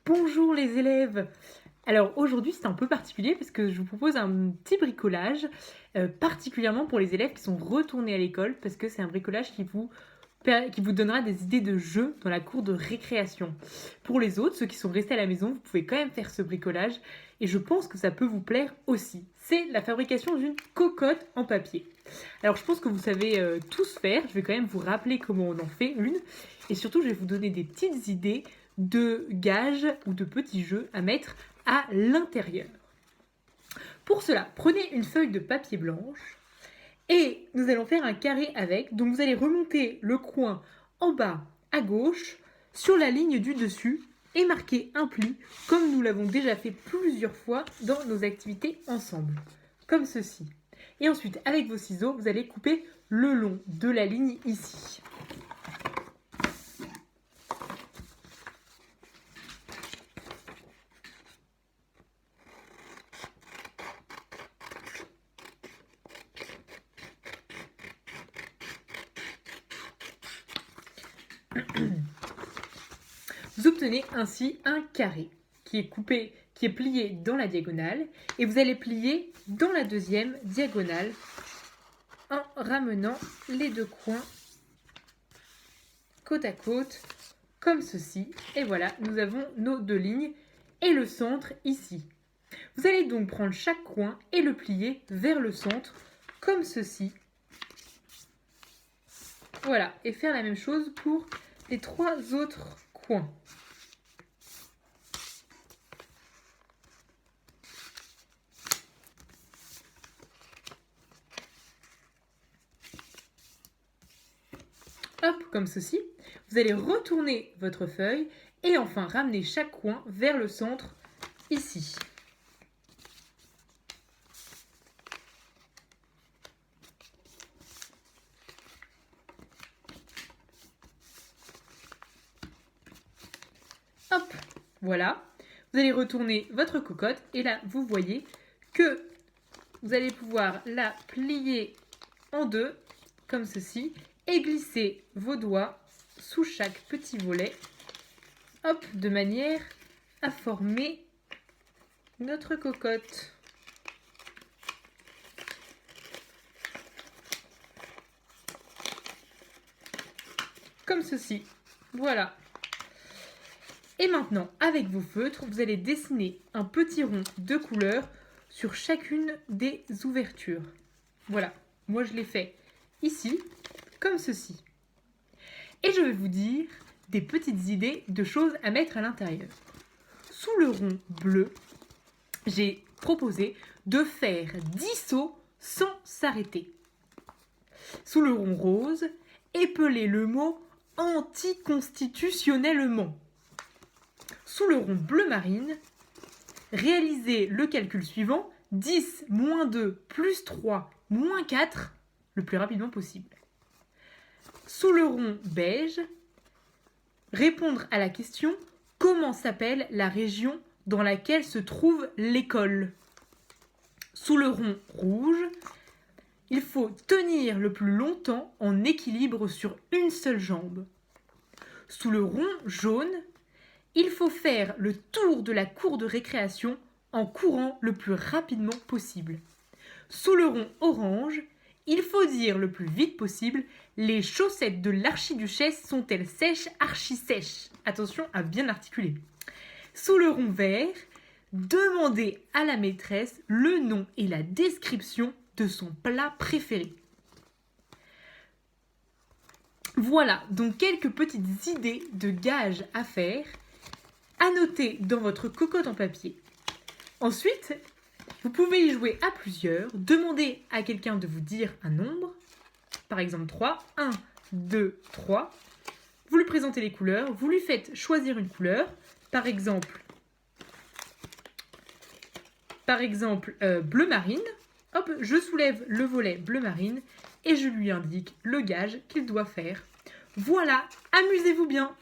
Bonjour les élèves! Alors aujourd'hui c'est un peu particulier parce que je vous propose un petit bricolage, particulièrement pour les élèves qui sont retournés à l'école parce que c'est un bricolage qui vous donnera des idées de jeux dans la cour de récréation. Pour les autres, ceux qui sont restés à la maison, vous pouvez quand même faire ce bricolage et je pense que ça peut vous plaire aussi. C'est la fabrication d'une cocotte en papier. Alors je pense que vous savez tous faire, je vais quand même vous rappeler comment on en fait une et surtout je vais vous donner des petites idées de gages ou de petits jeux à mettre à l'intérieur. Pour cela, prenez une feuille de papier blanche et nous allons faire un carré avec. Donc vous allez remonter le coin en bas à gauche sur la ligne du dessus et marquer un pli comme nous l'avons déjà fait plusieurs fois dans nos activités ensemble, comme ceci. Et ensuite, avec vos ciseaux, vous allez couper le long de la ligne ici. Vous obtenez ainsi un carré qui est plié dans la diagonale et vous allez plier dans la deuxième diagonale en ramenant les deux coins côte à côte comme ceci. Et voilà, nous avons nos deux lignes et le centre ici. Vous allez donc prendre chaque coin et le plier vers le centre comme ceci. Voilà, et faire la même chose pour les trois autres coins. Hop, comme ceci. Vous allez retourner votre feuille et enfin ramener chaque coin vers le centre ici. Hop, voilà. Vous allez retourner votre cocotte et là, vous voyez que vous allez pouvoir la plier en deux, comme ceci, et glisser vos doigts sous chaque petit volet, hop, de manière à former notre cocotte. Comme ceci, voilà. Et maintenant, avec vos feutres, vous allez dessiner un petit rond de couleur sur chacune des ouvertures. Voilà, moi je l'ai fait ici, comme ceci. Et je vais vous dire des petites idées de choses à mettre à l'intérieur. Sous le rond bleu, j'ai proposé de faire 10 sauts sans s'arrêter. Sous le rond rose, épeler le mot anticonstitutionnellement. Sous le rond bleu marine, réalisez le calcul suivant, 10 moins 2 plus 3 moins 4, le plus rapidement possible. Sous le rond beige, répondre à la question « Comment s'appelle la région dans laquelle se trouve l'école ?» Sous le rond rouge, il faut tenir le plus longtemps en équilibre sur une seule jambe. Sous le rond jaune, il faut faire le tour de la cour de récréation en courant le plus rapidement possible. Sous le rond orange, il faut dire le plus vite possible « Les chaussettes de l'archiduchesse sont-elles sèches, archi-sèches ?» Attention à bien articuler. Sous le rond vert, demandez à la maîtresse le nom et la description de son plat préféré. Voilà donc quelques petites idées de gages à faire, à noter dans votre cocotte en papier. Ensuite, vous pouvez y jouer à plusieurs, demander à quelqu'un de vous dire un nombre, par exemple 3, 1, 2, 3. Vous lui présentez les couleurs, vous lui faites choisir une couleur, par exemple bleu marine. Hop, je soulève le volet bleu marine et je lui indique le gage qu'il doit faire. Voilà, amusez-vous bien!